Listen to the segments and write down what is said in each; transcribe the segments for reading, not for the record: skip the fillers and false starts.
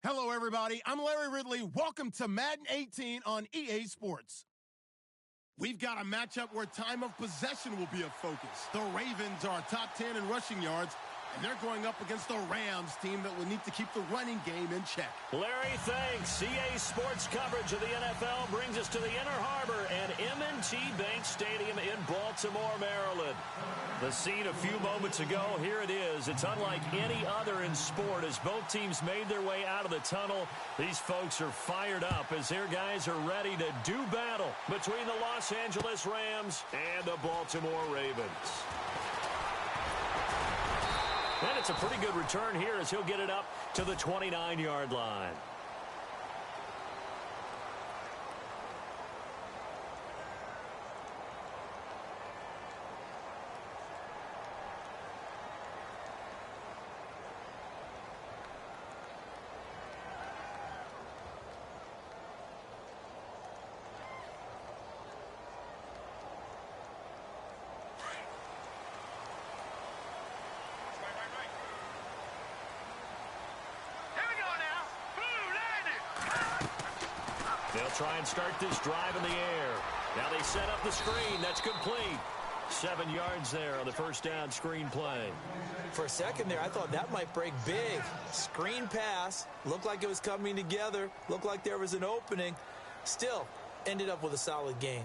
Hello, everybody. I'm Larry Ridley. Welcome to Madden 18 on EA Sports. We've got a matchup where time of possession will be a focus. The Ravens are top 10 in rushing yards, and they're going up against the Rams team that will need to keep the running game in check. Larry, thanks. EA Sports coverage of the NFL brings us to the Inner Harbor and M&T Bank Stadium in Baltimore, Maryland. The scene a few moments ago, here it is. It's unlike any other in sport as both teams made their way out of the tunnel. These folks are fired up as their guys are ready to do battle between the Los Angeles Rams and the Baltimore Ravens. And it's a pretty good return here as he'll get it up to the 29-yard line. They'll try and start this drive in the air. Now they set up the screen. That's complete. 7 yards there on the first down screen play. For a second there, I thought that might break big. Screen pass. Looked like it was coming together. Looked like there was an opening. Still, ended up with a solid gain.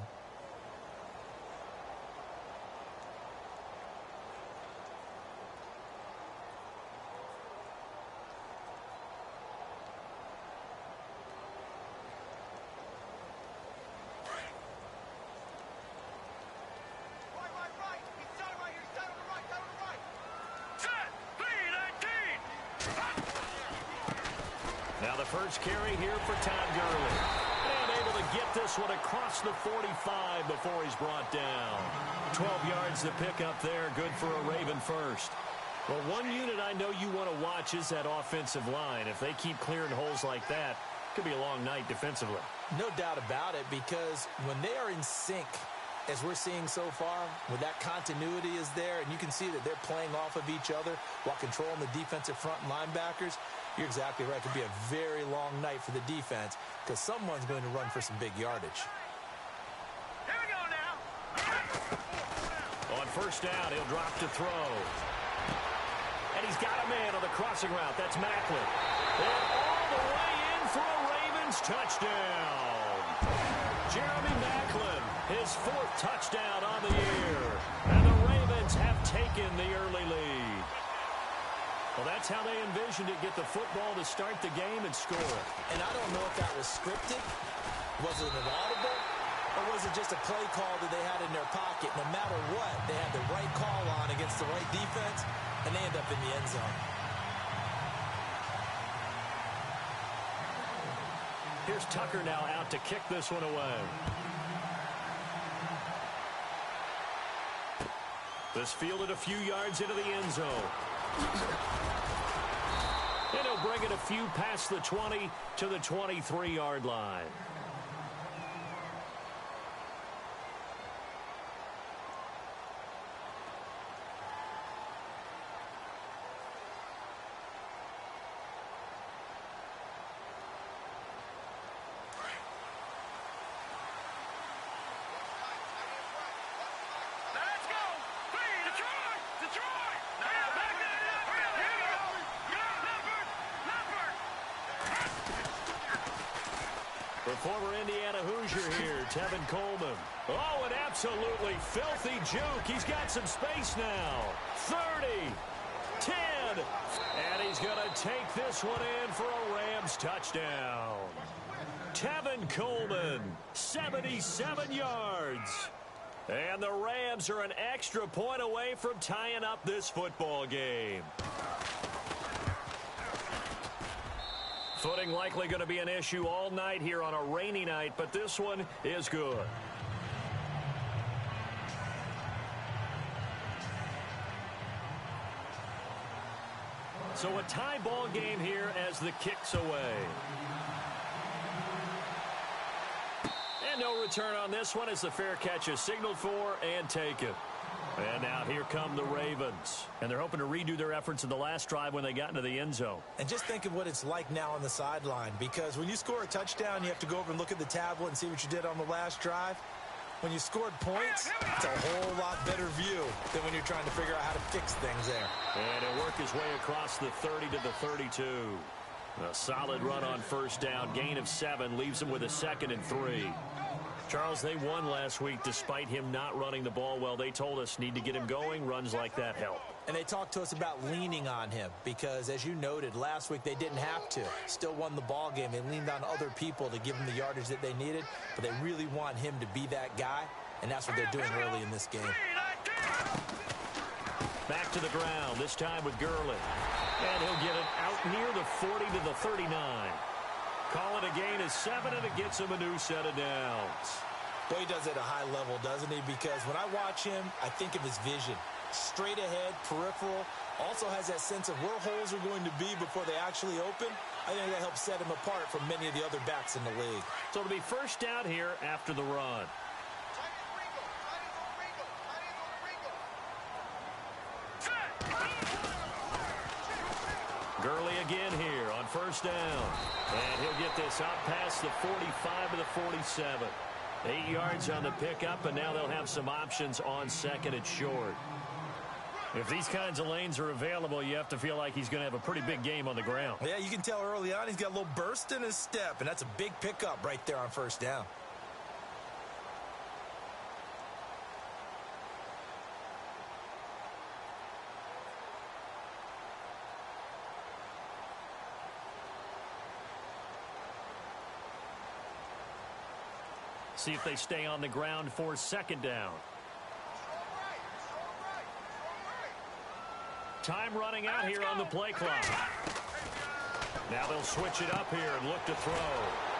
Now the first carry here for Todd Gurley. And able to get this one across the 45 before he's brought down. 12 yards to pick up there. Good for a Raven first. Well, one unit I know you want to watch is that offensive line. If they keep clearing holes like that, it could be a long night defensively. No doubt about it, because when they are in sync, as we're seeing so far, when that continuity is there, and you can see that they're playing off of each other while controlling the defensive front linebackers, you're exactly right. It could be a very long night for the defense because someone's going to run for some big yardage. Here we go now. On first down, he'll drop to throw. And he's got a man on the crossing route. That's Macklin. And all the way in for a Ravens touchdown. Jeremy Macklin, his 4th touchdown on the year. And the Ravens have taken the early lead. Well, that's how they envisioned it, get the football to start the game and score. And I don't know if that was scripted. Was it an audible? Or was it just a play call that they had in their pocket? No matter what, they had the right call on against the right defense, and they end up in the end zone. Here's Tucker now out to kick this one away. This fielded a few yards into the end zone. And he'll bring it a few past the 20 to the 23-yard line. The former Indiana Hoosier here, Tevin Coleman. Oh, an absolutely filthy juke. He's got some space now. 30, 10, and he's going to take this one in for a Rams touchdown. Tevin Coleman, 77 yards. And the Rams are an extra point away from tying up this football game. Footing likely going to be an issue all night here on a rainy night, but this one is good. So a tie ball game here as the kick's away. And no return on this one as the fair catch is signaled for and taken. And now here come the Ravens. And they're hoping to redo their efforts in the last drive when they got into the end zone. And just think of what it's like now on the sideline, because when you score a touchdown, you have to go over and look at the tablet and see what you did on the last drive. When you scored points, it's a whole lot better view than when you're trying to figure out how to fix things there. And he'll work his way across the 30 to the 32. A solid run on first down. Gain of 7 leaves him with a 2nd and 3. Charles, they won last week despite him not running the ball well. They told us need to get him going. Runs like that help. And they talked to us about leaning on him because, as you noted, last week they didn't have to. Still won the ball game. They leaned on other people to give them the yardage that they needed, but they really want him to be that guy, and that's what they're doing early in this game. Back to the ground, this time with Gurley. And he'll get it out near the 40 to the 39. Call it a gain of 7, and it gets him a new set of downs. Boy, he does it at a high level, doesn't he? Because when I watch him, I think of his vision. Straight ahead, peripheral, also has that sense of where holes are going to be before they actually open. I think that helps set him apart from many of the other backs in the league. So it'll be first down here after the run. Gurley again here on first down. And he'll get this out past the 45 to the 47. 8 yards on the pickup, and now they'll have some options on 2nd and short. If these kinds of lanes are available, you have to feel like he's going to have a pretty big game on the ground. Yeah, you can tell early on he's got a little burst in his step, and that's a big pickup right there on first down. See if they stay on the ground for 2nd down. Time running out here on the play clock. Now they'll switch it up here and look to throw.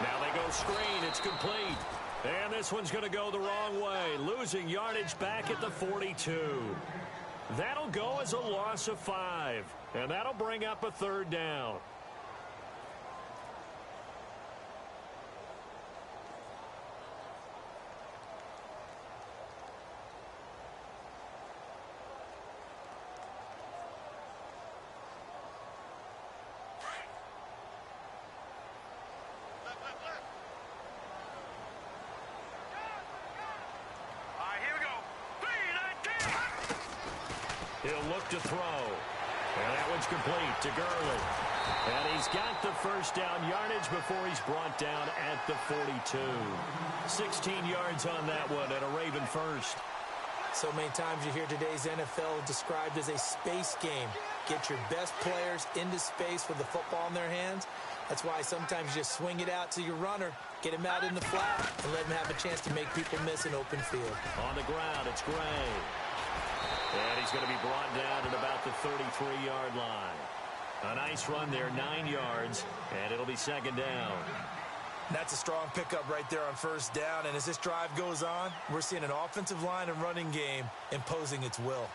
Now they go screen. It's complete. And this one's going to go the wrong way. Losing yardage back at the 42. That'll go as a loss of 5. And that'll bring up a 3rd down. He'll look to throw. And that one's complete to Gurley. And he's got the first down yardage before he's brought down at the 42. 16 yards on that one and a Raven first. So many times you hear today's NFL described as a space game. Get your best players into space with the football in their hands. That's why sometimes you just swing it out to your runner, get him out in the flat, and let him have a chance to make people miss an open field. On the ground, it's Gray. And he's going to be brought down at about the 33-yard line. A nice run there, 9 yards, and it'll be 2nd down. That's a strong pickup right there on first down, and as this drive goes on, we're seeing an offensive line and running game imposing its will.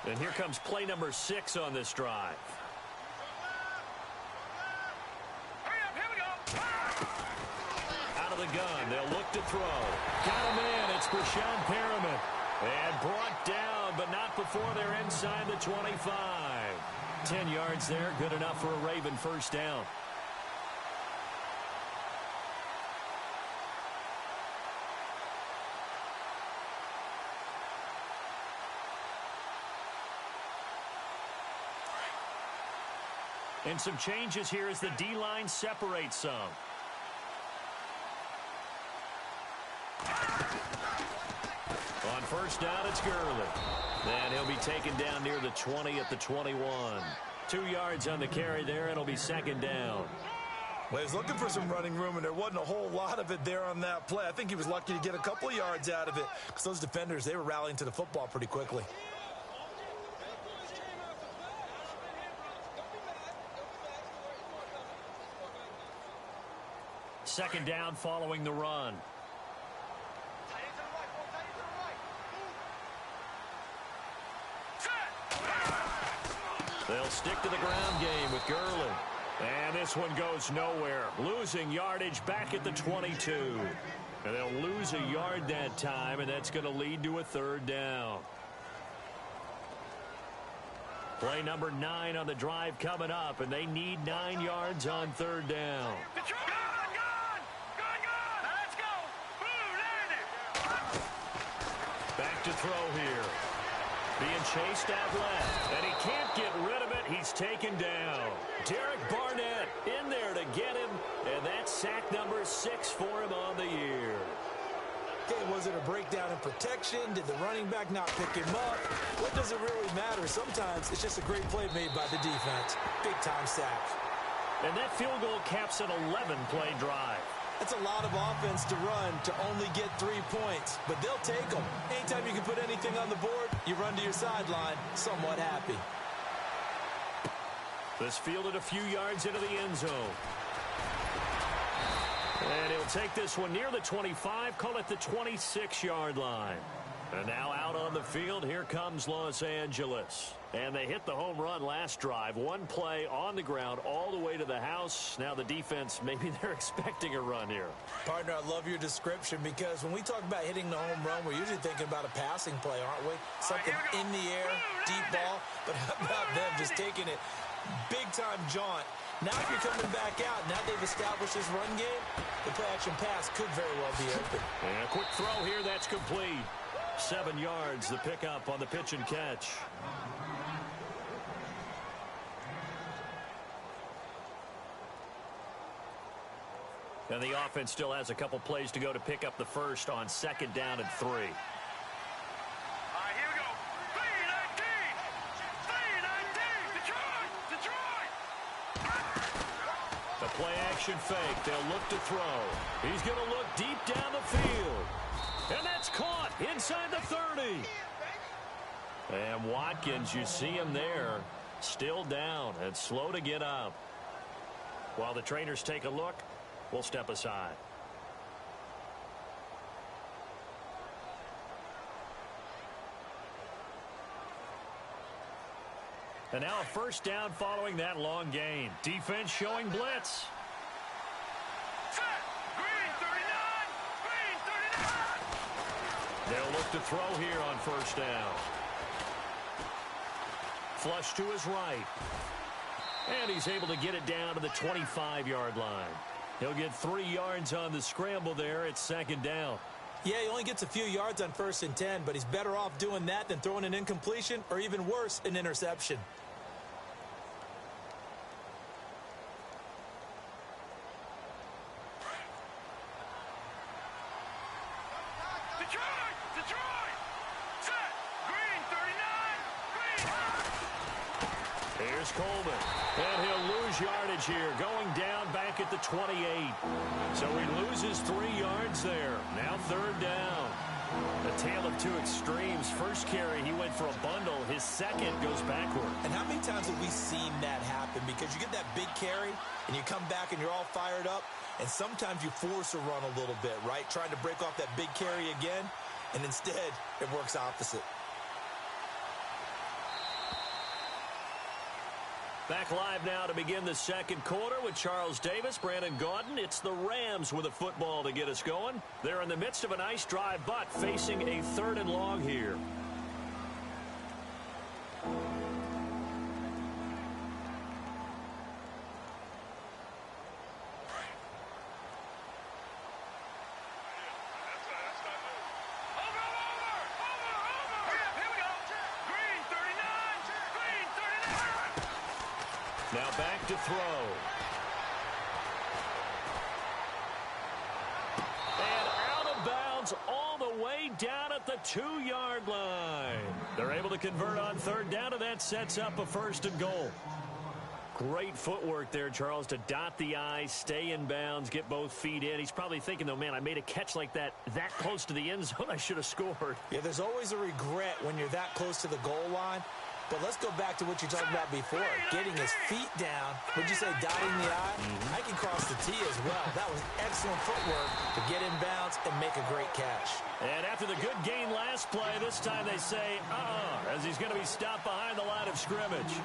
And here comes play number 6 on this drive. Out of the gun, they'll look to throw. Got him in, it's Brashad Perriman. And brought down, but not before they're inside the 25. 10 yards there, good enough for a Raven first down. And some changes here as the D-line separates some. On first down, it's Gurley. And he'll be taken down near the 20 at the 21. 2 yards on the carry there. It'll be 2nd down. Well, he was looking for some running room, and there wasn't a whole lot of it there on that play. I think he was lucky to get a couple of yards out of it because those defenders, they were rallying to the football pretty quickly. Second down following the run. They'll stick to the ground game with Gurley. And this one goes nowhere. Losing yardage back at the 22. And they'll lose a yard that time, and that's going to lead to a third down. Play number 9 on the drive coming up, and they need 9 yards on third down. Let's go. Back to throw here. Being chased out left, and he can't get rid of it. He's taken down. Derek Barnett in there to get him, and that's sack number 6 for him on the year. Okay, was it a breakdown in protection? Did the running back not pick him up? What does it really matter? Sometimes it's just a great play made by the defense. Big-time sack. And that field goal caps an 11-play drive. That's a lot of offense to run to only get 3 points, but they'll take them. Anytime you can put anything on the board, you run to your sideline somewhat happy. This fielded a few yards into the end zone. And he'll take this one near the 25, call it the 26-yard line. And now out on the field, here comes Los Angeles. And they hit the home run last drive. One play on the ground all the way to the house. Now the defense, maybe they're expecting a run here. Partner, I love your description because when we talk about hitting the home run, we're usually thinking about a passing play, aren't we? Something in the air, deep ball. But how about them just taking it big-time jaunt? Now if you're coming back out, now they've established this run game, the play-action pass could very well be open. And a quick throw here, that's complete. 7 yards, the pickup on the pitch and catch. And the offense still has a couple plays to go to pick up the first on 2nd down and 3. All right, here we go. 3-19. The play action fake. They'll look to throw. He's going to look deep down the field. And that's caught inside the 30. And Watkins, you see him there, still down and slow to get up. While the trainers take a look, we'll step aside. And now a first down following that long gain. Defense showing blitz. Set. Green 39. Green 39. They'll look to throw here on first down. Flush to his right. And he's able to get it down to the 25-yard line. He'll get 3 yards on the scramble there. It's 2nd down. Yeah, he only gets a few yards on 1st and 10, but he's better off doing that than throwing an incompletion or even worse, an interception. Detroit. Set. Green 39. Green. Here's Coleman. And he'll lose yardage here, going down back at the 28. So he loses 3 yards there. Now 3rd down. A tale of two extremes. First carry, he went for a bundle. His second goes backward. And how many times have we seen that happen? Because you get that big carry, and you come back and you're all fired up, and sometimes you force a run a little bit, right? Trying to break off that big carry again, and instead it works opposite. Back live now to begin the 2nd quarter with Charles Davis, Brandon Gaudin. It's the Rams with a football to get us going. They're in the midst of a nice drive, but facing a 3rd and long here. Now back to throw. And out of bounds all the way down at the 2-yard line. They're able to convert on 3rd down, and that sets up a 1st and goal. Great footwork there, Charles, to dot the I's, stay in bounds, get both feet in. He's probably thinking, though, man, I made a catch like that close to the end zone. I should have scored. Yeah, there's always a regret when you're that close to the goal line. But let's go back to what you talked about before, getting his feet down. Would you say dotting the I? I can cross the T as well. That was excellent footwork to get in bounds and make a great catch. And after the good gain last play, this time they say, as he's going to be stopped behind the line of scrimmage.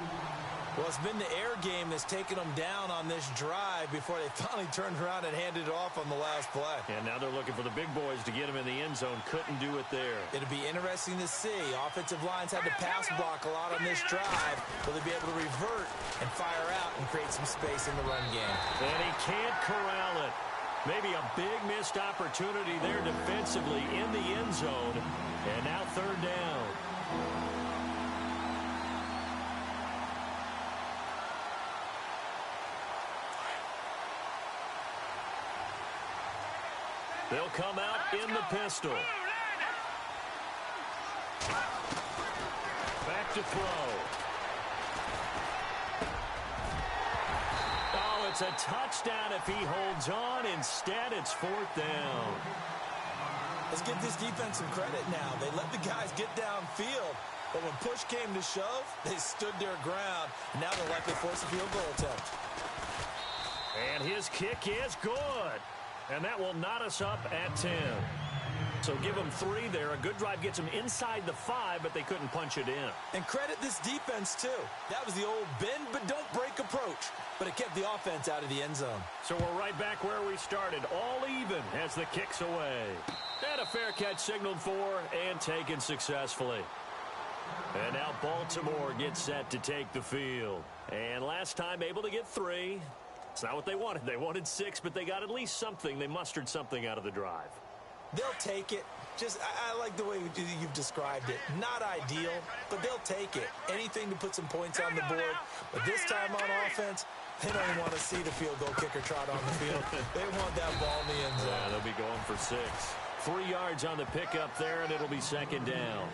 Well, it's been the air game that's taken them down on this drive before they finally turned around and handed it off on the last play. And now they're looking for the big boys to get them in the end zone. Couldn't do it there. It'll be interesting to see. Offensive lines had to pass block a lot on this drive. Will they be able to revert and fire out and create some space in the run game? And he can't corral it. Maybe a big missed opportunity there defensively in the end zone. And now third down. They'll come out in the pistol. Back to throw. Oh, it's a touchdown if he holds on. Instead, it's fourth down. Let's give this defense some credit now. They let the guys get downfield, but when push came to shove, they stood their ground. Now they'll likely force a field goal attempt. And his kick is good. And that will knot us up at 10. So give them 3 there. A good drive gets them inside the 5, but they couldn't punch it in. And credit this defense, too. That was the old bend but don't break approach. But it kept the offense out of the end zone. So we're right back where we started. All even as the kick's away. And a fair catch signaled for and taken successfully. And now Baltimore gets set to take the field. And last time able to get 3. It's not what they wanted. They wanted 6, but they got at least something. They mustered something out of the drive. They'll take it. I like the way you've described it. Not ideal, but they'll take it. Anything to put some points on the board. But this time on offense, they don't even want to see the field goal kicker trot on the field. They want that ball in the end zone. Yeah, they'll be going for 6. 3 yards on the pickup there, and it'll be second down.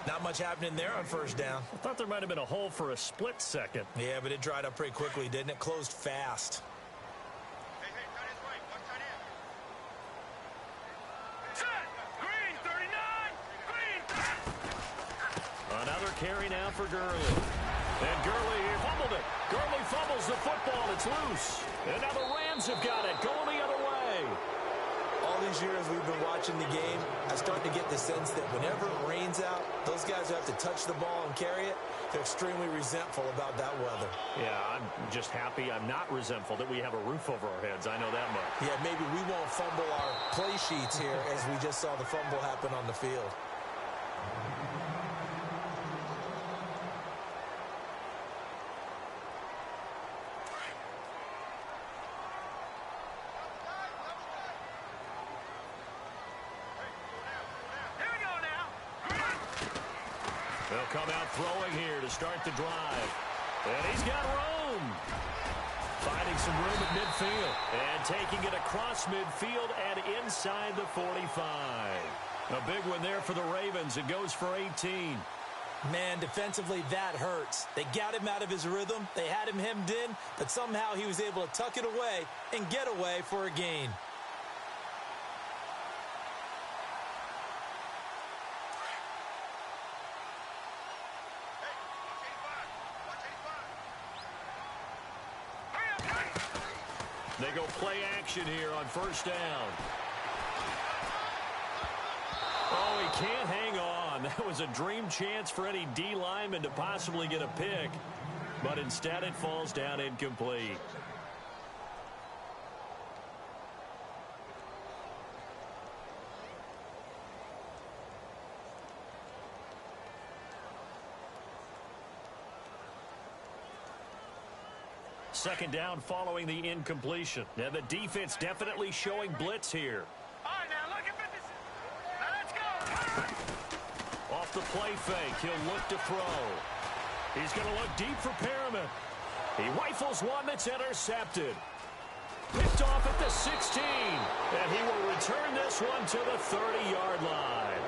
Not much happening there on first down. I thought there might have been a hole for a split second. Yeah, but it dried up pretty quickly, didn't it? Closed fast. Hey, cut his way. Watch tight end. Set. Green 39. Green. Another carry now for Gurley. And Gurley fumbled it. Gurley fumbles the football. It's loose. And now the Rams have got it. Going the other way. All these years we've been watching the game, I start to get the sense that whenever it rains out, those guys who have to touch the ball and carry it, they're extremely resentful about that weather. Yeah, I'm just happy I'm not resentful that we have a roof over our heads. I know that much. Yeah, maybe we won't fumble our play sheets here as we just saw the fumble happen on the field. They'll come out throwing here to start the drive. And he's got room. Finding some room at midfield. And taking it across midfield and inside the 45. A big one there for the Ravens. It goes for 18. Man, defensively, that hurts. They got him out of his rhythm. They had him hemmed in, but somehow he was able to tuck it away and get away for a gain. They go play action here on first down. Oh, he can't hang on. That was a dream chance for any D lineman to possibly get a pick. But instead it falls down incomplete. Second down following the incompletion. Now the defense definitely showing blitz here. All right, now look at this. Now let's go. Off the play fake, he'll look to throw. He's going to look deep for Perriman. He rifles one that's intercepted. Picked off at the 16. And he will return this one to the 30-yard line.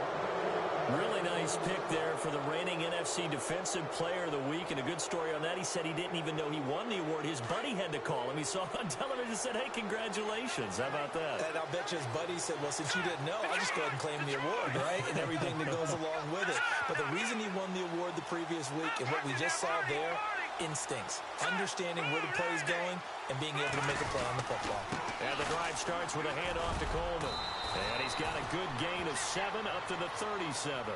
Really nice pick there for the reigning NFC Defensive Player of the Week. And a good story on that. He said he didn't even know he won the award. His buddy had to call him. He saw it on television and said, hey, congratulations. How about that? And I'll bet you his buddy said, well, since you didn't know, I'll just go ahead and claim the award, right? And everything that goes along with it. But the reason he won the award the previous week and what we just saw there, instincts. Understanding where the play is going and being able to make a play on the football. And the drive starts with a handoff to Coleman. And he's got a good gain of 7 up to the 37.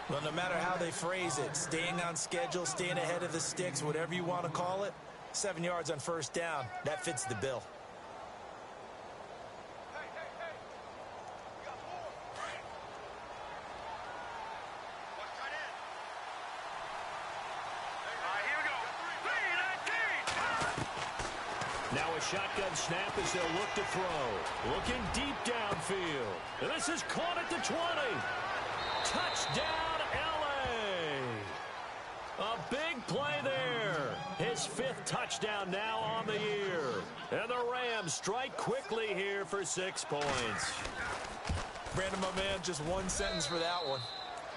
Well, no matter how they phrase it, staying on schedule, staying ahead of the sticks, whatever you want to call it, 7 yards on first down, that fits the bill. Now a shotgun snap as they'll look to throw. Looking deep downfield. And this is caught at the 20. Touchdown, L.A. A big play there. His 5th touchdown now on the year. And the Rams strike quickly here for 6 points. Brandon, my man, just one sentence for that one.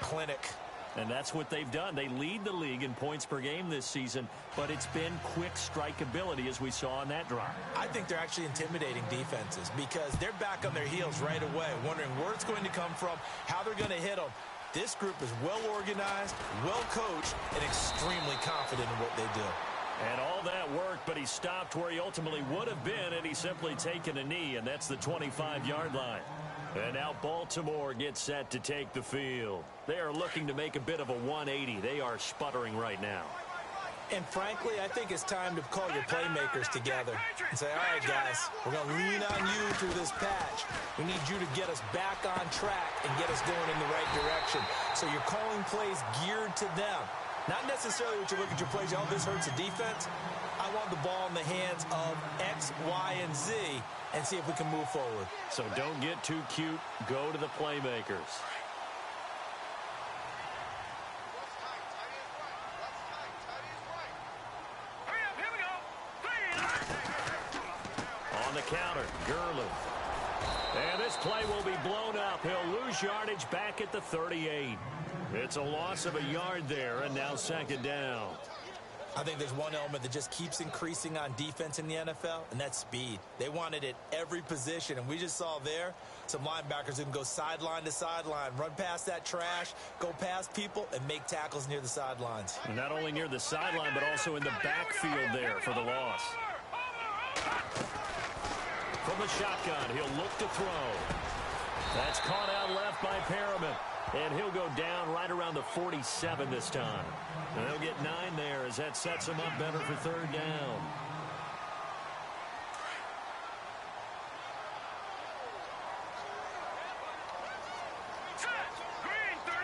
Clinic. And that's what they've done. They lead the league in points per game this season, but it's been quick strikeability as we saw on that drive. I think they're actually intimidating defenses because they're back on their heels right away, wondering where it's going to come from, how they're going to hit them. This group is well organized, well coached, and extremely confident in what they do. And all that worked, but he stopped where he ultimately would have been, and he's simply taken a knee, and that's the 25-yard line. And now Baltimore gets set to take the field. They are looking to make a bit of a 180. They are sputtering right now. And frankly, I think it's time to call your playmakers together and say, all right, guys, we're going to lean on you through this patch. We need you to get us back on track and get us going in the right direction. So you're calling plays geared to them. Not necessarily what you look at your plays, oh, this hurts the defense. I want the ball in the hands of X, Y, and Z and see if we can move forward. So don't get too cute. Go to the playmakers. On the counter, Gurley. And this play will be blown up. He'll lose yardage back at the 38. It's a loss of a yard there, and now 2nd down. I think there's one element that just keeps increasing on defense in the NFL, and that's speed. They want it at every position, and we just saw there some linebackers who can go sideline to sideline, run past that trash, go past people, and make tackles near the sidelines. And not only near the sideline, but also in the backfield there for the loss. From the shotgun, he'll look to throw. That's caught out left by Perriman. And he'll go down right around the 47 this time. And they'll get 9 there as that sets him up better for 3rd down. Green, 39.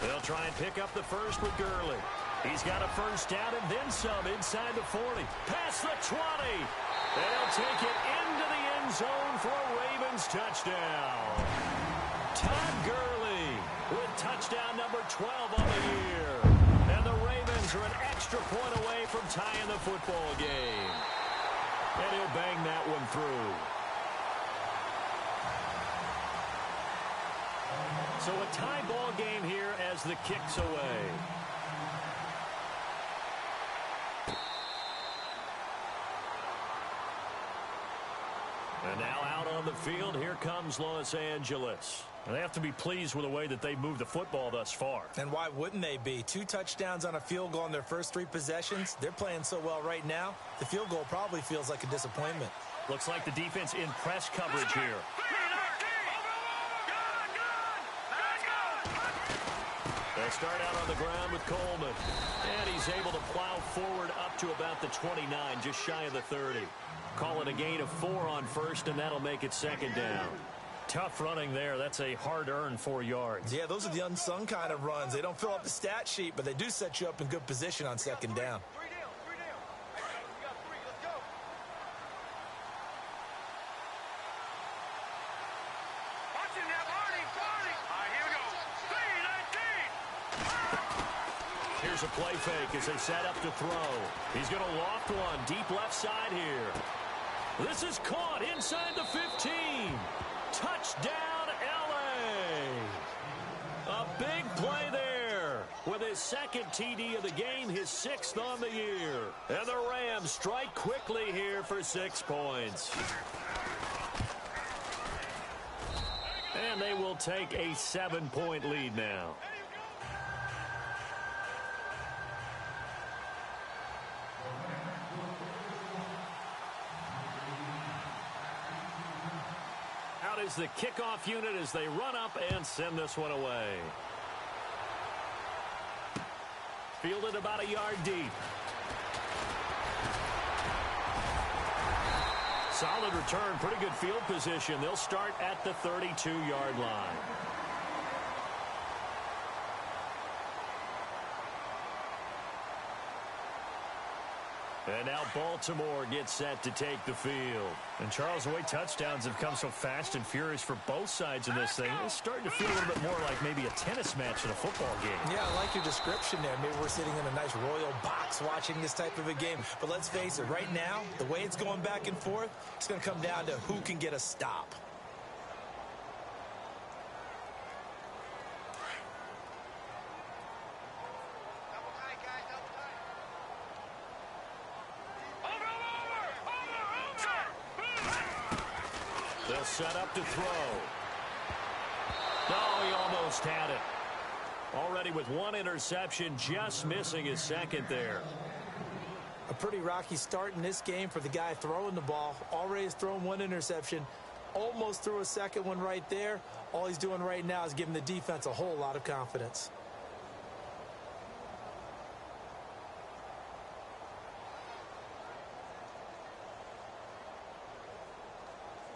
They'll try and pick up the first with Gurley. He's got a first down and then some inside the 40. Past the 20. They'll take it into the end zone for a Ravens touchdown. Todd Gurley with touchdown number 12 on the year. And the Ravens are an extra point away from tying the football game. And he'll bang that one through. So a tie ball game here as the kick's away. And now out on the field, here comes Los Angeles. And they have to be pleased with the way that they moved the football thus far. And why wouldn't they be? 2 touchdowns on a field goal in their first 3 possessions. They're playing so well right now, the field goal probably feels like a disappointment. Looks like the defense in press coverage here. They start out on the ground with Coleman. And he's able to plow forward up to about the 29, just shy of the 30. Call it a gain of 4 on first, and that'll make it 2nd down. Tough running there. That's a hard-earned 4 yards. Yeah, those are the unsung kind of runs. They don't fill up the stat sheet, but they do set you up in good position on 2nd down. 3 down. 3 down. Hey, we got 3. Let's go. Watching that, Barney. All right, here we go. 3-19. Here's a play fake as they set up to throw. He's going to loft one deep left side here. This is caught inside the 15. Touchdown, L.A. A big play there with his 2nd TD of the game, his 6th on the year. And the Rams strike quickly here for 6 points. And they will take a 7-point lead now. is the kickoff unit as they run up and send this one away. Fielded about a yard deep. Solid return, pretty good field position. They'll start at the 32-yard line. And now Baltimore gets set to take the field. And Charles, the way touchdowns have come so fast and furious for both sides in this thing, it's starting to feel a little bit more like maybe a tennis match in a football game. Yeah, I like your description there. Maybe we're sitting in a nice royal box watching this type of a game. But let's face it, right now, the way it's going back and forth, it's going to come down to who can get a stop. They'll set up to throw. Oh, he almost had it. Already with one interception, just missing his second there. A pretty rocky start in this game for the guy throwing the ball. Already has thrown one interception. Almost threw a second one right there. All he's doing right now is giving the defense a whole lot of confidence.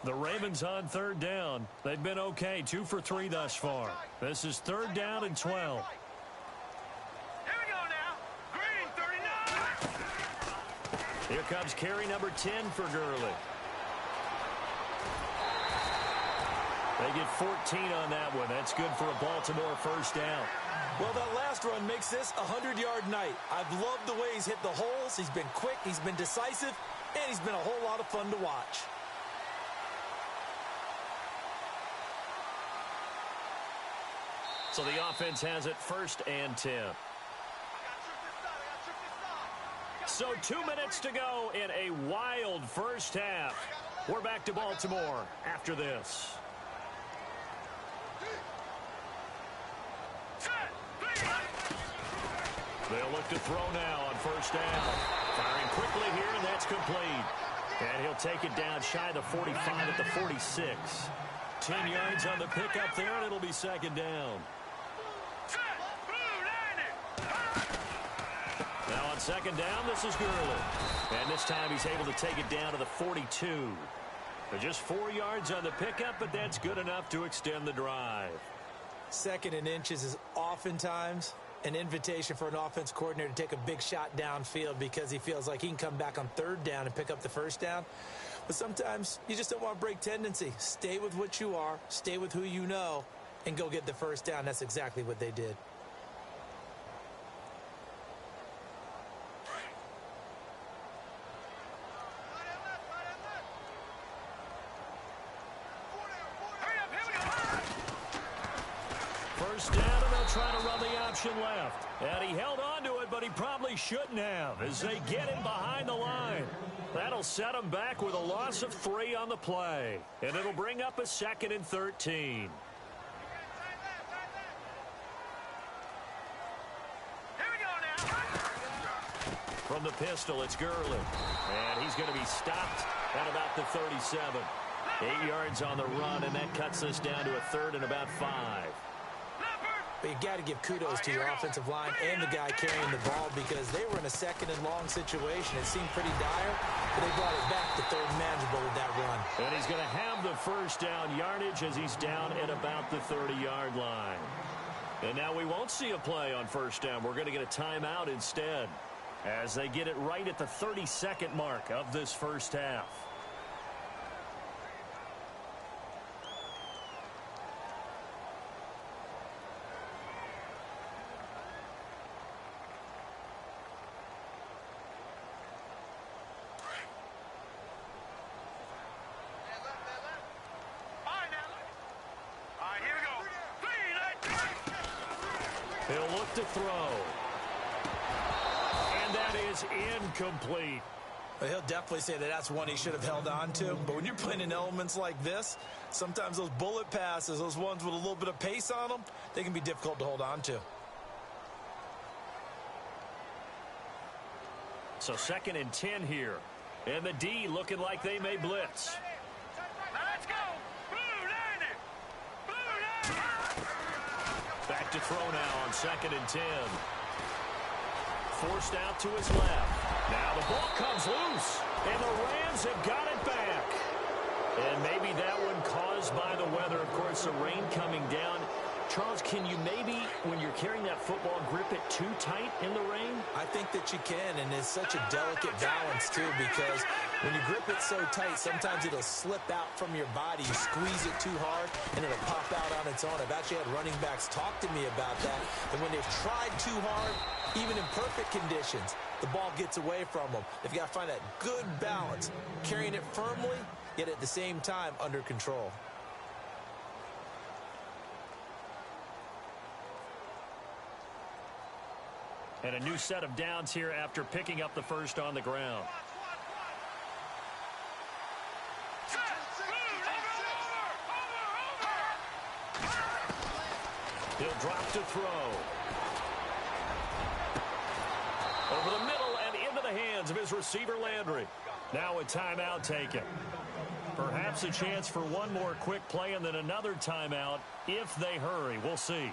The Ravens on third down. They've been okay, 2 for 3 thus far. This is 3rd down and 12. Here we go now. Green 39. Here comes carry number 10 for Gurley. They get 14 on that one. That's good for a Baltimore first down. Well, that last run makes this a 100-yard night. I've loved the way he's hit the holes. He's been quick, he's been decisive, and he's been a whole lot of fun to watch. So the offense has it 1st and 10. So 2 minutes to go in a wild first half. We're back to Baltimore after this. They'll look to throw now on first down. Firing quickly here, and that's complete. And he'll take it down shy of the 45 at the 46. 10 yards on the pickup there, and it'll be 2nd down. Now on 2nd down, this is Gurley. And this time he's able to take it down to the 42. But just 4 yards on the pickup, but that's good enough to extend the drive. 2nd and inches is oftentimes an invitation for an offense coordinator to take a big shot downfield because he feels like he can come back on 3rd down and pick up the 1st down. But sometimes you just don't want to break tendency. Stay with what you are, stay with who you know, and go get the 1st down. That's exactly what they did. First down, and they'll try to run the option left. And he held on to it, but he probably shouldn't have as they get him behind the line. That'll set him back with a loss of 3 on the play. And it'll bring up a 2nd and 13. From the pistol, it's Gurley. And he's going to be stopped at about the 37. 8 yards on the run, and that cuts us down to a 3rd and about 5. But you got to give kudos to your offensive line and the guy carrying the ball because they were in a 2nd and long situation. It seemed pretty dire, but they brought it back to 3rd and manageable with that run. And he's going to have the first down yardage as he's down at about the 30-yard line. And now we won't see a play on first down. We're going to get a timeout instead as they get it right at the 32nd mark of this first half. He'll look to throw. And that is incomplete. But he'll definitely say that that's one he should have held on to. But when you're playing in elements like this, sometimes those bullet passes, those ones with a little bit of pace on them, they can be difficult to hold on to. So 2nd and 10 here. And the D looking like they may blitz. Let's go. Blue to throw now on 2nd and 10. Forced out to his left. Now the ball comes loose, and the Rams have got it back. And maybe that one caused by the weather. Of course, the rain coming down. Charles, can you maybe, when you're carrying that football, grip it too tight in the rain? I think that you can, and it's such a delicate balance, too, because when you grip it so tight, sometimes it'll slip out from your body. You squeeze it too hard, and it'll pop out on its own. I've actually had running backs talk to me about that, and when they've tried too hard, even in perfect conditions, the ball gets away from them. They've got to find that good balance, carrying it firmly, yet at the same time under control. And a new set of downs here after picking up the first on the ground. He'll drop to throw. Over the middle and into the hands of his receiver, Landry. Now a timeout taken. Perhaps a chance for one more quick play and then another timeout if they hurry. We'll see.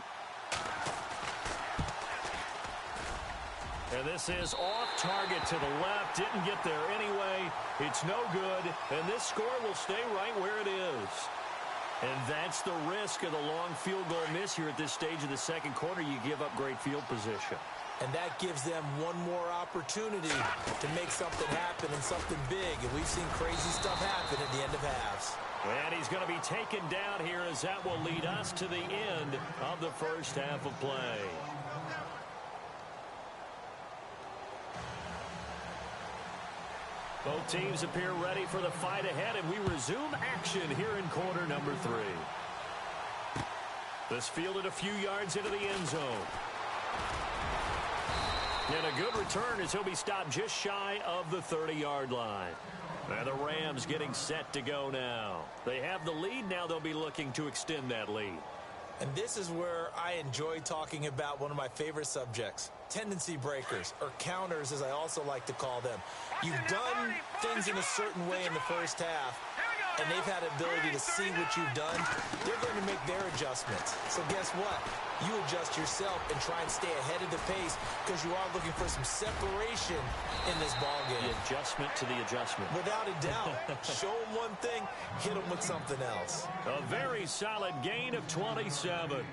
And this is off target to the left. Didn't get there anyway. It's no good. And this score will stay right where it is. And that's the risk of the long field goal miss here at this stage of the second quarter. You give up great field position. And that gives them one more opportunity to make something happen and something big. And we've seen crazy stuff happen at the end of halves. And he's going to be taken down here as that will lead us to the end of the first half of play. Both teams appear ready for the fight ahead, and we resume action here in quarter number 3. This fielded a few yards into the end zone. And a good return as he'll be stopped just shy of the 30-yard line. And the Rams getting set to go now. They have the lead. Now they'll be looking to extend that lead. And this is where I enjoy talking about one of my favorite subjects, tendency breakers, or counters as I also like to call them. You've done things in a certain way in the first half, and they've had ability to see what you've done. They're going to make their adjustments. So guess what? You adjust yourself and try and stay ahead of the pace because you are looking for some separation in this ballgame. The adjustment to the adjustment. Without a doubt. Show them one thing, hit them with something else. A very solid gain of 27.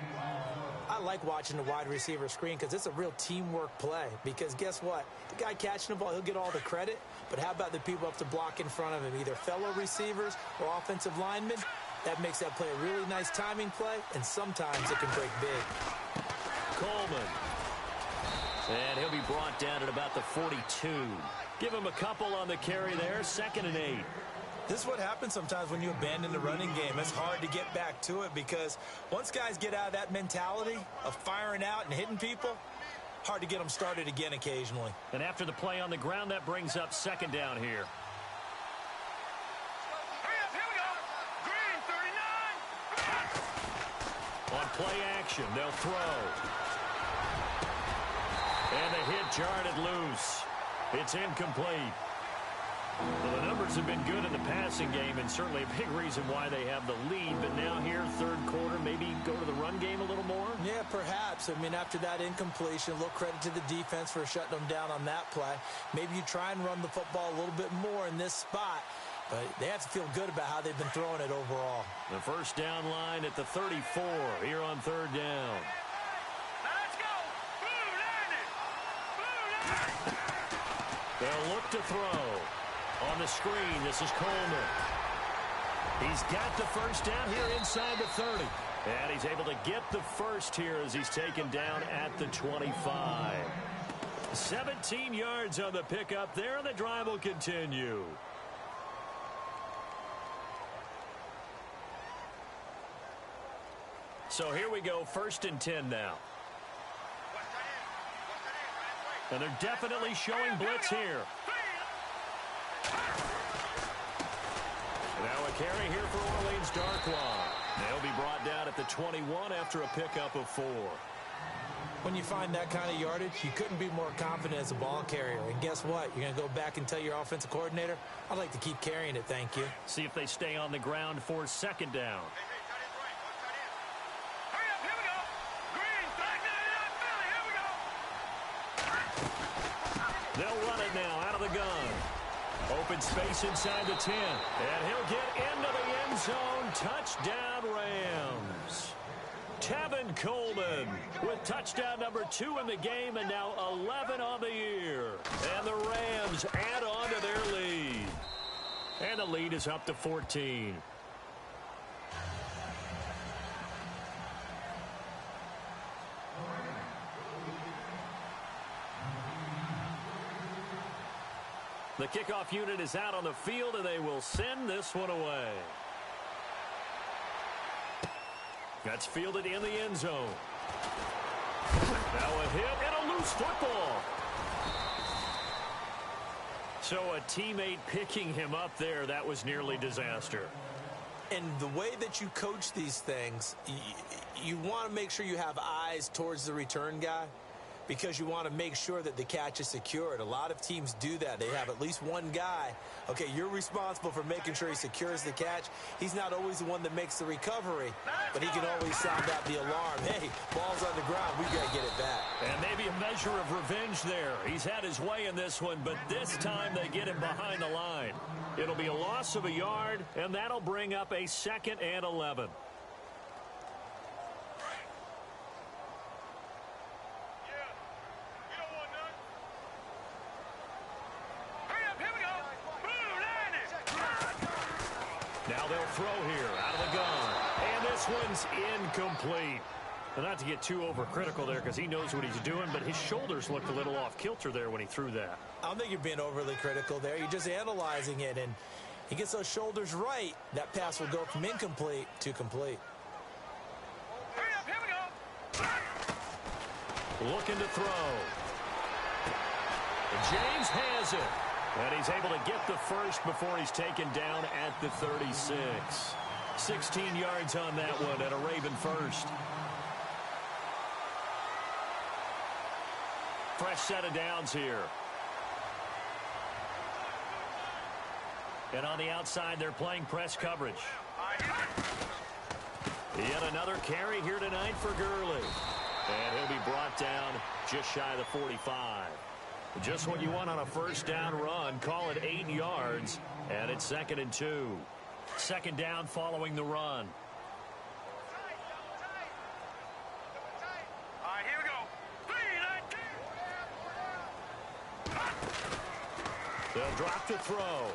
I like watching the wide receiver screen because it's a real teamwork play. Because guess what? The guy catching the ball, he'll get all the credit. But how about the people up to block in front of him, either fellow receivers or offensive linemen? That makes that play a really nice timing play, and sometimes it can break big. Coleman. And he'll be brought down at about the 42. Give him a couple on the carry there, 2nd and 8. This is what happens sometimes when you abandon the running game. It's hard to get back to it because once guys get out of that mentality of firing out and hitting people, hard to get them started again occasionally. And after the play on the ground, that brings up 2nd down here. On play action, they'll throw. And the hit jarred it loose. It's incomplete. Well, the numbers have been good in the passing game, and certainly a big reason why they have the lead. But now here, third quarter, maybe go to the run game a little more? Yeah, perhaps. I mean, after that incompletion, a little credit to the defense for shutting them down on that play. Maybe you try and run the football a little bit more in this spot. But they have to feel good about how they've been throwing it overall. The first down line at the 34 here on 3rd down. Let's go! Blue landed! Blue landed! They'll look to throw. On the screen, this is Coleman. He's got the first down here inside the 30. And he's able to get the first here as he's taken down at the 25. 17 yards on the pickup there, and the drive will continue. So here we go, 1st and 10 now. And they're definitely showing blitz here. Now a carry here for Orleans Darkwa. They'll be brought down at the 21 after a pickup of 4. When you find that kind of yardage, you couldn't be more confident as a ball carrier. And guess what? You're going to go back and tell your offensive coordinator, I'd like to keep carrying it, thank you. See if they stay on the ground for 2nd down. finds space inside the 10. And he'll get into the end zone. Touchdown, Rams. Tevin Coleman with touchdown number 2 in the game and now 11 on the year. And the Rams add on to their lead. And the lead is up to 14. The kickoff unit is out on the field, and they will send this one away. That's fielded in the end zone. Now a hit and a loose football. So a teammate picking him up there, that was nearly disaster. And the way that you coach these things, you want to make sure you have eyes towards the return guy, because you want to make sure that the catch is secured. A lot of teams do that. They have at least one guy. Okay, you're responsible for making sure he secures the catch. He's not always the one that makes the recovery, but he can always sound out the alarm. Hey, ball's on the ground. We've got to get it back. And maybe a measure of revenge there. He's had his way in this one, but this time they get him behind the line. It'll be a loss of a yard, and that'll bring up a 2nd and 11. Now they'll throw here out of the gun. And this one's incomplete. Well, not to get too overcritical there because he knows what he's doing, but his shoulders looked a little off kilter there when he threw that. I don't think you're being overly critical there. You're just analyzing it, and he gets those shoulders right. That pass will go from incomplete to complete. Here we go. Looking to throw. And James has it. And he's able to get the first before he's taken down at the 36. 16 yards on that one and a Raven first. Fresh set of downs here. And on the outside, they're playing press coverage. Yet another carry here tonight for Gurley. And he'll be brought down just shy of the 45. Just what you want on a first down run. Call it 8 yards, and it's 2nd and 2. 2nd down following the run. All right, here we go. They'll drop the throw.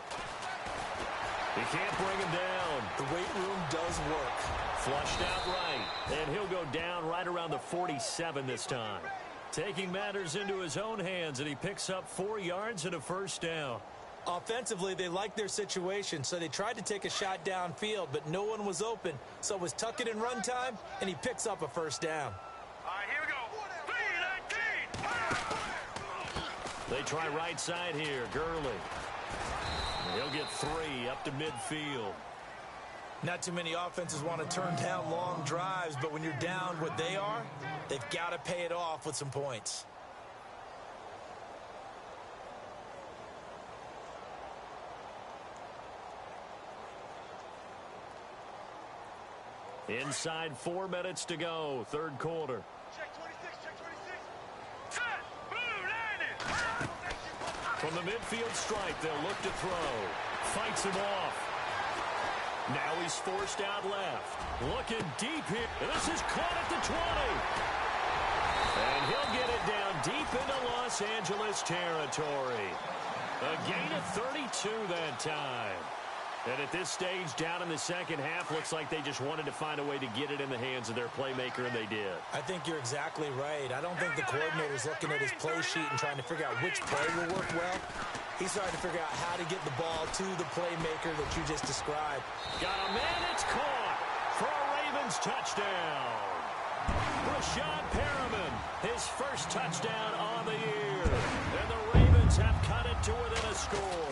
He can't bring him down. The weight room does work. Flushed out right, and he'll go down right around the 47 this time. Taking matters into his own hands, and he picks up 4 yards and a first down. Offensively, they liked their situation, so they tried to take a shot downfield, but no one was open. So it was tuck it in run time, and he picks up a first down. All right, here we go. 3-19. They try right side here, Gurley. He'll get 3 up to midfield. Not too many offenses want to turn down long drives, but when you're down what they are, they've got to pay it off with some points. Inside 4 minutes to go, 3rd quarter. Check 26, check 26. Set, blue, landed. From the midfield stripe, they'll look to throw. Fights him off. Now he's forced out left. Looking deep here. And this is caught at the 20. And he'll get it down deep into Los Angeles territory. A gain of 32 that time. And at this stage, down in the second half, looks like they just wanted to find a way to get it in the hands of their playmaker, and they did. I think you're exactly right. I don't think the coordinator's looking at his play sheet and trying to figure out which play will work well. He's trying to figure out how to get the ball to the playmaker that you just described. Got a man, it's caught for a Ravens touchdown. Rashad Perriman, his first touchdown on the year. And the Ravens have cut it to within a score.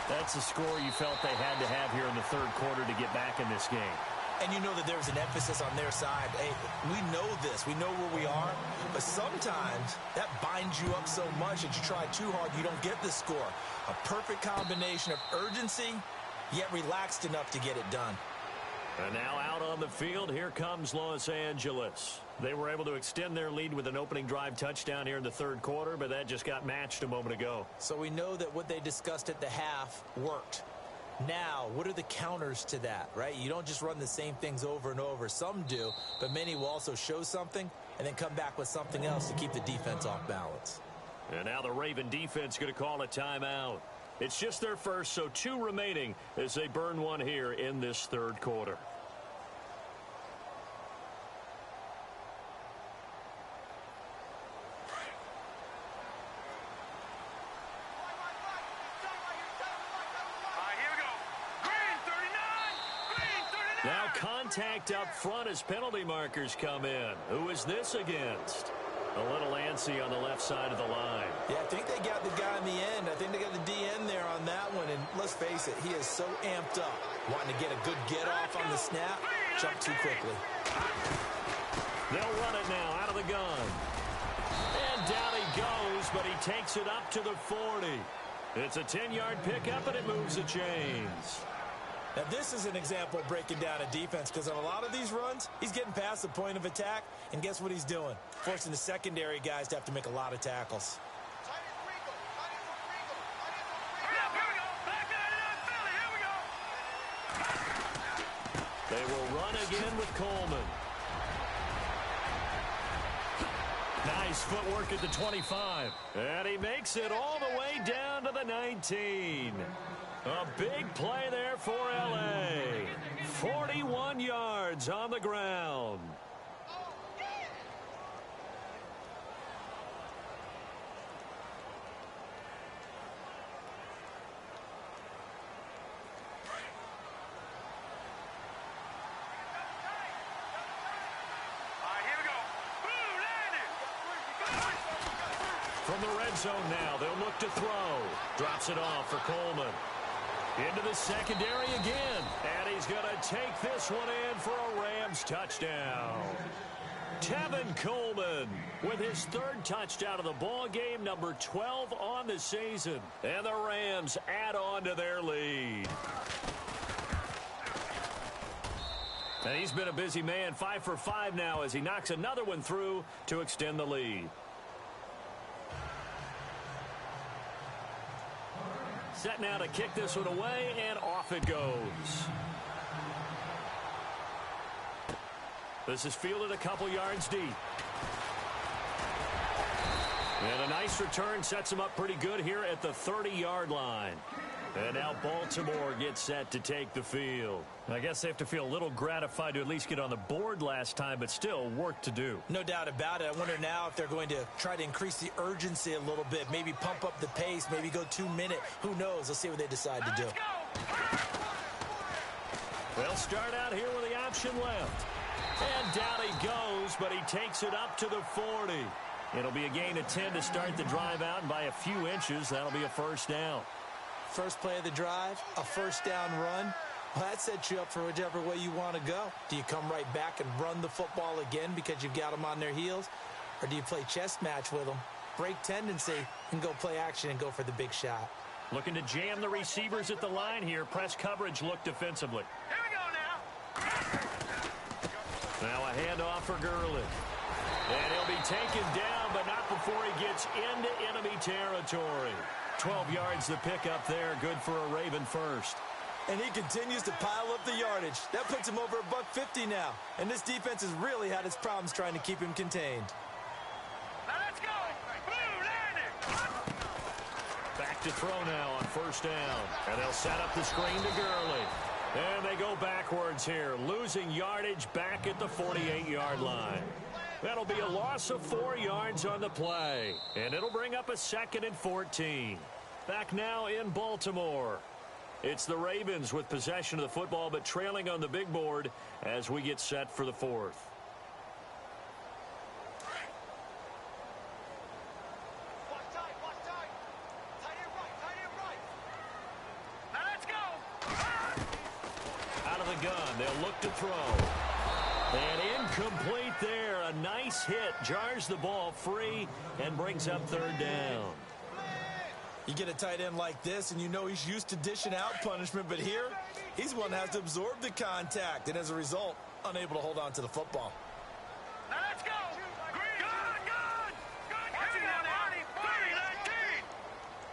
That's a score you felt they had to have here in the 3rd quarter to get back in this game. And you know that there's an emphasis on their side. Hey, we know this. We know where we are. But sometimes that binds you up so much that you try too hard, you don't get the score. A perfect combination of urgency, yet relaxed enough to get it done. And now out on the field, here comes Los Angeles. They were able to extend their lead with an opening drive touchdown here in the third quarter, but that just got matched a moment ago. So we know that what they discussed at the half worked. Now, what are the counters to that, right? You don't just run the same things over and over. Some do, but many will also show something and then come back with something else to keep the defense off balance. And now the Raven defense going to call a timeout. It's just their first, so 2 remaining as they burn one here in this third quarter. Now contact up front as penalty markers come in. Who is this against? A little antsy on the left side of the line. Yeah, I think they got the guy in the end. I think they got the DN there on that one. And let's face it, he is so amped up, wanting to get a good get-off on the snap, jump too quickly. They'll run it now out of the gun. And down he goes, but he takes it up to the 40. It's a 10-yard pickup, and it moves the chains. Now, this is an example of breaking down a defense because on a lot of these runs, he's getting past the point of attack, and guess what he's doing? Forcing the secondary guys to have to make a lot of tackles. They will run again with Coleman. Nice footwork at the 25. And he makes it all the way down to the 19. A big play there for L.A. 41 yards on the ground. From the red zone now, they'll look to throw. Drops it off for Coleman. Into the secondary again. And he's going to take this one in for a Rams touchdown. Tevin Coleman with his 3rd touchdown of the ball game, number 12 on the season. And the Rams add on to their lead. And he's been a busy man, 5 for 5 now as he knocks another one through to extend the lead. Set now to kick this one away, and off it goes. This is fielded a couple yards deep. And a nice return sets him up pretty good here at the 30-yard line. And now Baltimore gets set to take the field. I guess they have to feel a little gratified to at least get on the board last time, but still work to do. No doubt about it. I wonder now if they're going to try to increase the urgency a little bit, maybe pump up the pace, maybe go 2-minute. Who knows? Let's see what they decide to do. They'll start out here with the option left. And down he goes, but he takes it up to the 40. It'll be a gain of 10 to start the drive out, and by a few inches, that'll be a first down. First play of the drive, a first down run. Well, that sets you up for whichever way you want to go. Do you come right back and run the football again because you've got them on their heels? Or do you play chess match with them, break tendency, and go play action and go for the big shot? Looking to jam the receivers at the line here. Press coverage look defensively. Here we go now. Now a handoff for Gurley. And he'll be taken down, but not before he gets into enemy territory. 12 yards the pickup there. Good for a Raven first. And he continues to pile up the yardage. That puts him over $150 now. And this defense has really had its problems trying to keep him contained. Now let's go. Blue landing. Back to throw now on first down. And they'll set up the screen to Gurley. And they go backwards here, losing yardage back at the 48-yard line. That'll be a loss of 4 yards on the play. And it'll bring up a 2nd and 14. Back now in Baltimore. It's the Ravens with possession of the football, but trailing on the big board as we get set for the 4th. Watch tight. Tight end right. Now let's go. Out of the gun, they'll look to throw. And incomplete there. A nice hit. Jars the ball free and brings up 3rd down. You get a tight end like this, and you know he's used to dishing out punishment, but here, he's one that has to absorb the contact, and as a result, unable to hold on to the football. Now let's go. Green. Good. Watch it now, Marty.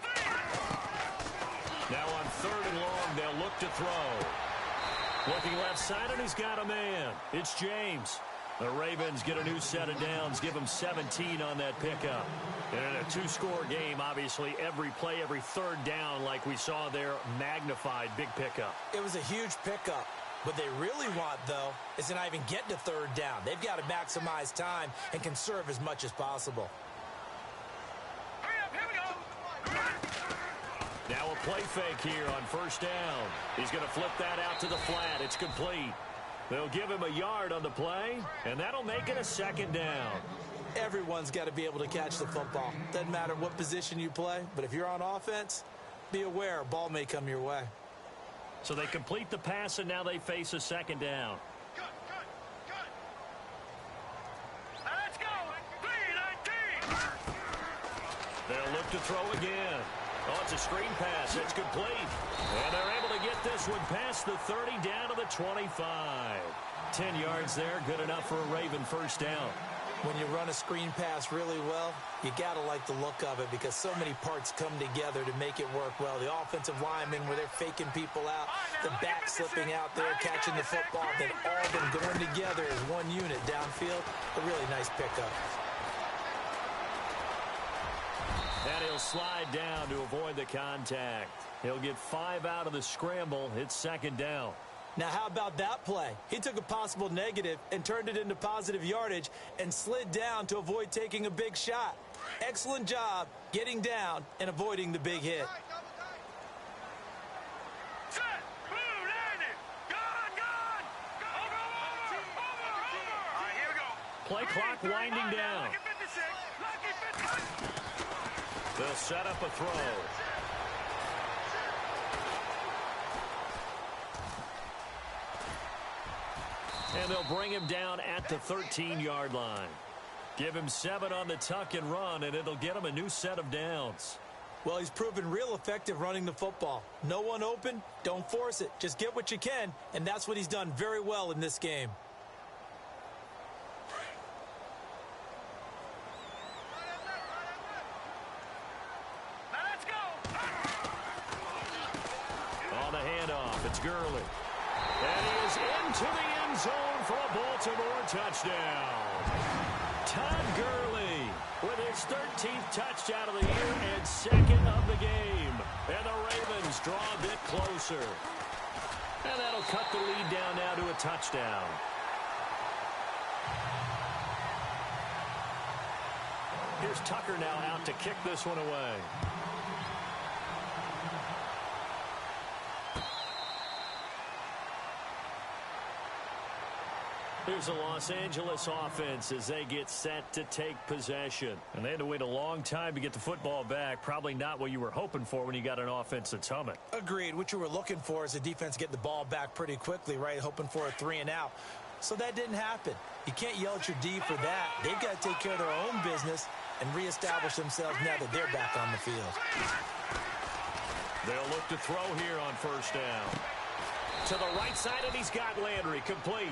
30. Now on 3rd and long, they'll look to throw. Looking left side, and he's got a man. It's James. The Ravens get a new set of downs, give them 17 on that pickup. And in a 2-score game, obviously, every play, every 3rd down, like we saw there, magnified, big pickup. It was a huge pickup. What they really want, though, is to not even get to 3rd down. They've got to maximize time and conserve as much as possible. Hurry up, here we go. Now a play fake here on 1st down. He's going to flip that out to the flat. It's complete. They'll give him a yard on the play, and that'll make it a 2nd down. Everyone's got to be able to catch the football. Doesn't matter what position you play, but if you're on offense, be aware a ball may come your way. So they complete the pass, and now they face a 2nd down. Good. Now let's go. 3-19. They'll look to throw again. Oh, it's a screen pass. It's complete. And they're able to get this one past the 30 down to the 25. 10 yards there, good enough for a Raven 1st down. When you run a screen pass really well, you got to like the look of it because so many parts come together to make it work well. The offensive linemen where they're faking people out, the back slipping out there, catching the football, they've all been going together as one unit downfield. A really nice pickup. And he'll slide down to avoid the contact. He'll get 5 out of the scramble. It's 2nd down. Now, how about that play? He took a possible negative and turned it into positive yardage and slid down to avoid taking a big shot. Excellent job getting down and avoiding the big hit. Set. Blue landing. Gone. Over. All right, here we go. Play clock winding down. Lucky 56. Lucky 56. They'll set up a throw. And they'll bring him down at the 13-yard line. Give him 7 on the tuck and run, and it'll get him a new set of downs. Well, he's proven real effective running the football. No one open, don't force it. Just get what you can, and that's what he's done very well in this game. Now let's go. On the handoff, it's Gurley. And he is into the end zone for a Baltimore touchdown. Todd Gurley with his 13th touchdown of the year and 2nd of the game. And the Ravens draw a bit closer. And that'll cut the lead down now to a touchdown. Here's Tucker now out to kick this one away. Here's the Los Angeles offense as they get set to take possession. And they had to wait a long time to get the football back. Probably not what you were hoping for when you got an offense that's humming. Agreed. What you were looking for is a defense getting the ball back pretty quickly, right? Hoping for a 3-and-out. So that didn't happen. You can't yell at your D for that. They've got to take care of their own business and reestablish themselves now that they're back on the field. They'll look to throw here on 1st down. To the right side, and he's got Landry complete.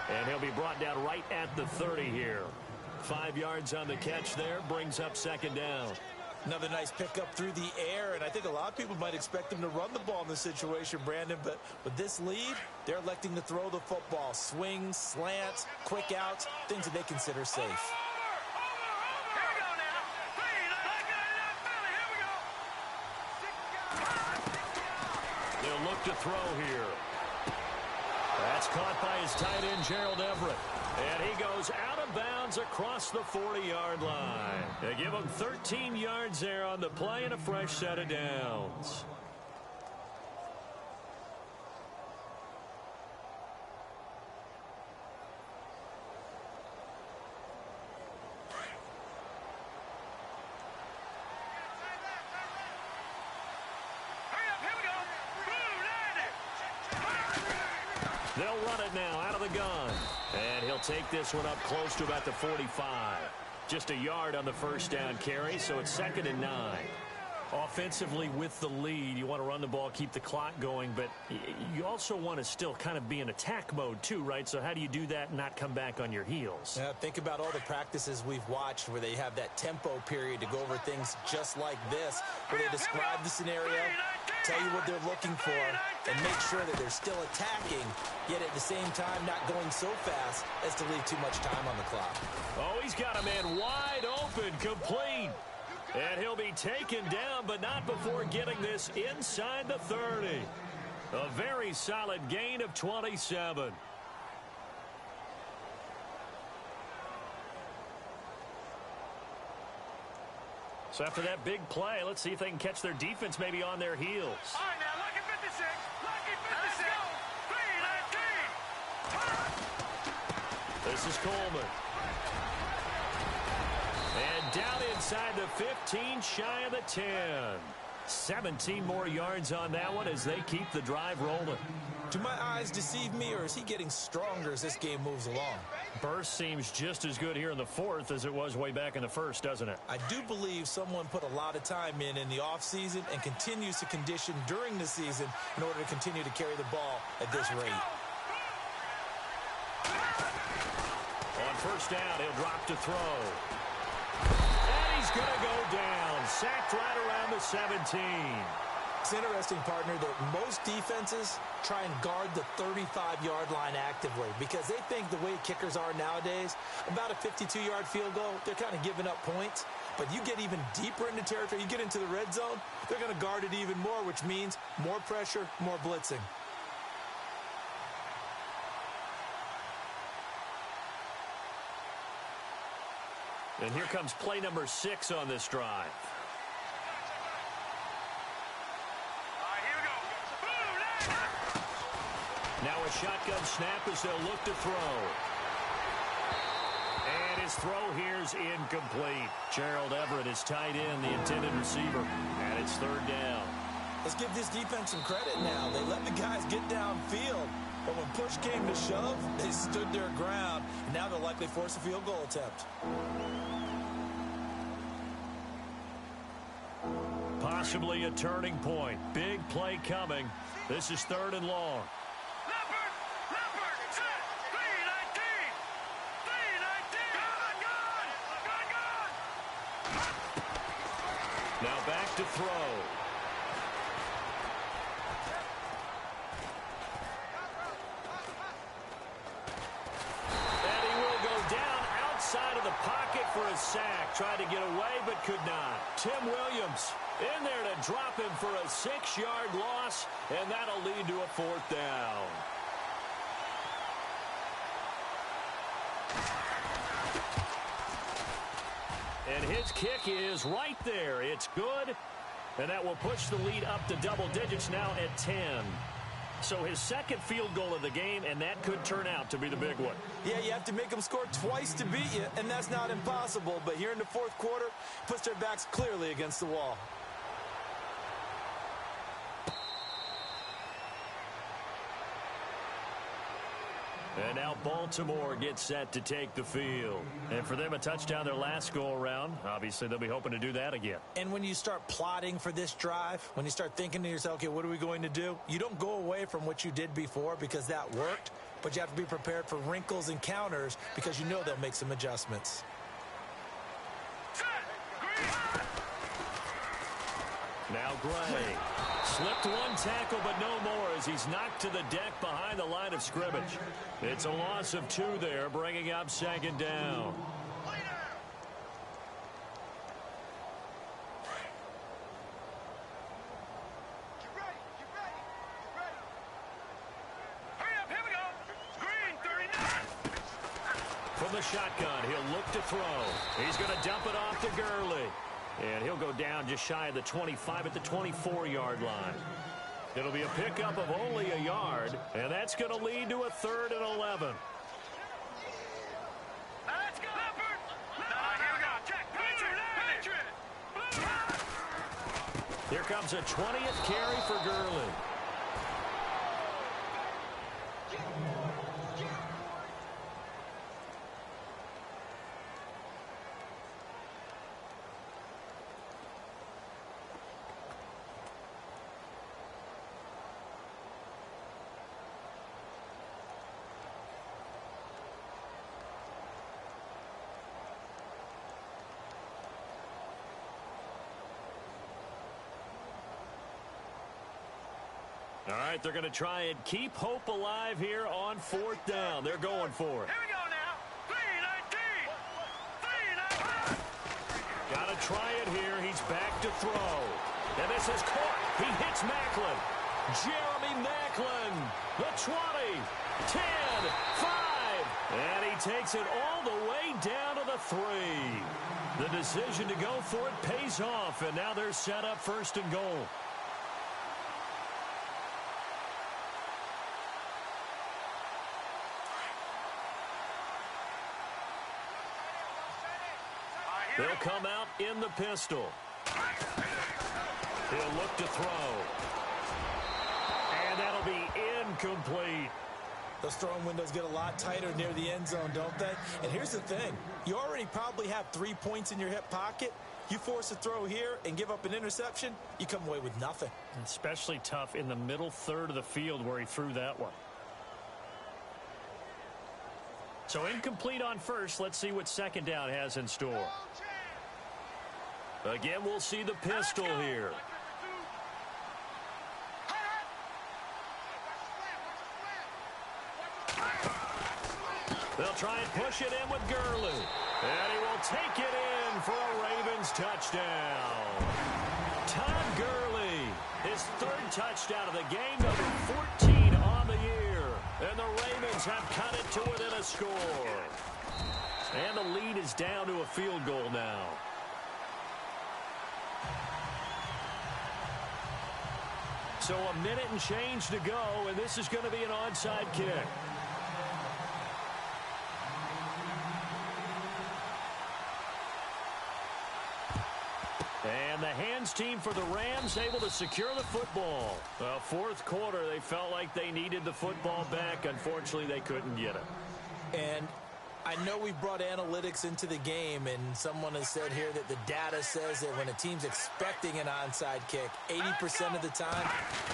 And he'll be brought down right at the 30 here. 5 yards on the catch there, brings up 2nd down. Another nice pickup through the air, and I think a lot of people might expect him to run the ball in this situation, Brandon, but with this lead, they're electing to throw the football. Swings, slants, quick outs, things that they consider safe. Here we go now. Please, here we go. They'll look to throw here. That's caught by his tight end, Gerald Everett. And he goes out of bounds across the 40-yard line. They give him 13 yards there on the play and a fresh set of downs. They'll run it now out of the gun. And he'll take this one up close to about the 45. Just a yard on the 1st down carry, so it's 2nd and 9. Offensively with the lead, you want to run the ball, keep the clock going, but you also want to still kind of be in attack mode too, right? So how do you do that and not come back on your heels? Yeah, think about all the practices we've watched where they have that tempo period to go over things just like this, where they describe the scenario, tell you what they're looking for, and make sure that they're still attacking, yet at the same time not going so fast as to leave too much time on the clock. Oh, he's got a man wide open, complete. And he'll be taken down, but not before getting this inside the 30. A very solid gain of 27. So after that big play, let's see if they can catch their defense maybe on their heels. All right, now, lucky 56. Lucky 56. 3-19. This is Coleman. And down inside the 15, shy of the 10. 17 more yards on that one as they keep the drive rolling. Do my eyes deceive me, or is he getting stronger as this game moves along? Burst seems just as good here in the fourth as it was way back in the first, doesn't it? I do believe someone put a lot of time in the offseason and continues to condition during the season in order to continue to carry the ball at this rate. On first down, he'll drop to throw. And he's going to go down. Sacked right around the 17. It's interesting, partner, that most defenses try and guard the 35-yard line actively because they think the way kickers are nowadays, about a 52-yard field goal, they're kind of giving up points. But you get even deeper into territory, you get into the red zone, they're going to guard it even more, which means more pressure, more blitzing. And here comes play number 6 on this drive. Now a shotgun snap as they'll look to throw. And his throw here's incomplete. Gerald Everett is tight end, the intended receiver. And it's third down. Let's give this defense some credit now. They let the guys get downfield. But when push came to shove, they stood their ground. And now they'll likely force a field goal attempt. Possibly a turning point. Big play coming. This is third and long. Now back to throw. And he will go down outside of the pocket for a sack. Tried to get away but could not. Tim Williams in there to drop him for a 6-yard loss, and that'll lead to a fourth down. And his kick is right there. It's good, and that will push the lead up to double digits now at 10. So his second field goal of the game, and that could turn out to be the big one. Yeah, you have to make them score twice to beat you, and that's not impossible. But here in the fourth quarter, puts their backs clearly against the wall. And now Baltimore gets set to take the field. And for them, a touchdown their last go-around. Obviously, they'll be hoping to do that again. And when you start plotting for this drive, when you start thinking to yourself, okay, what are we going to do? You don't go away from what you did before because that worked, but you have to be prepared for wrinkles and counters because you know they'll make some adjustments. Now Gray. Slipped one tackle, but no more as he's knocked to the deck behind the line of scrimmage. It's a loss of 2 there, bringing up second down. From the shotgun, he'll look to throw. He's going to dump it off to Gurley. And he'll go down just shy of the 25 at the 24-yard line. It'll be a pickup of only a yard, and that's going to lead to a 3rd and 11. Let's go, Leopard! Here comes a 20th carry for Gurley. All right, they're going to try and keep hope alive here on 4th down. They're going for it. Here we go now. 3-19. 3-19. Got to try it here. He's back to throw. And this is caught. He hits Macklin. Jeremy Macklin. The 20, 10, 5. And he takes it all the way down to the 3. The decision to go for it pays off. And now they're set up 1st and goal. They'll come out in the pistol. He'll look to throw. And that'll be incomplete. Those throwing windows get a lot tighter near the end zone, don't they? And here's the thing. You already probably have 3 points in your hip pocket. You force a throw here and give up an interception, you come away with nothing. Especially tough in the middle third of the field where he threw that one. So incomplete on 1st. Let's see what 2nd down has in store. Again, we'll see the pistol here. They'll try and push it in with Gurley. And he will take it in for a Ravens touchdown. Todd Gurley, his 3rd touchdown of the game, number 14 on the year. And the Ravens have cut it to within a score. And the lead is down to a field goal now. So a minute and change to go, and this is going to be an onside kick. And the hands team for the Rams able to secure the football. Well, 4th quarter, they felt like they needed the football back. Unfortunately, they couldn't get it. And I know we brought analytics into the game, and someone has said here that the data says that when a team's expecting an onside kick, 80% of the time,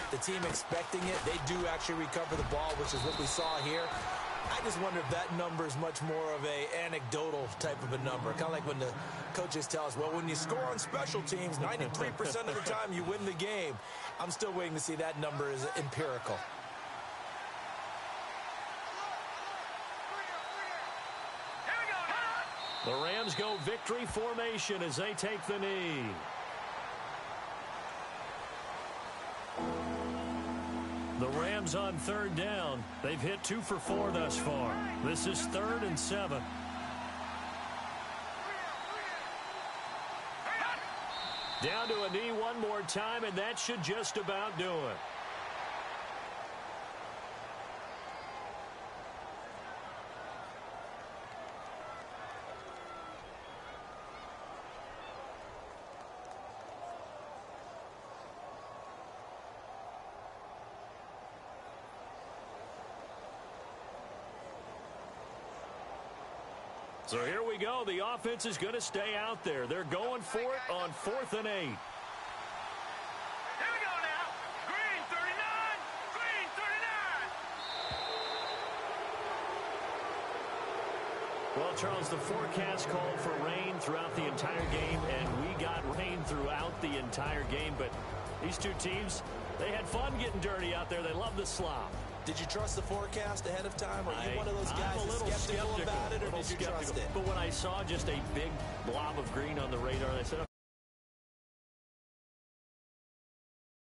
the team expecting it, they do actually recover the ball, which is what we saw here. I just wonder if that number is much more of a anecdotal type of a number. Kind of like when the coaches tell us, well, when you score on special teams, 93% of the time you win the game. I'm still waiting to see that number is empirical. The Rams go victory formation as they take the knee. The Rams on 3rd down. They've hit 2 for 4 thus far. This is 3rd and 7. Down to a knee one more time, and that should just about do it. So here we go. The offense is going to stay out there. They're going for it on 4th and 8. Here we go now. Green 39. Green 39. Well, Charles, the forecast called for rain throughout the entire game, and we got rain throughout the entire game. But these two teams, they had fun getting dirty out there. They love the slop. Did you trust the forecast ahead of time? Are you one of those guys I'm a little skeptical about it, or did you skeptical. trust it? But when I saw just a big blob of green on the radar, I said,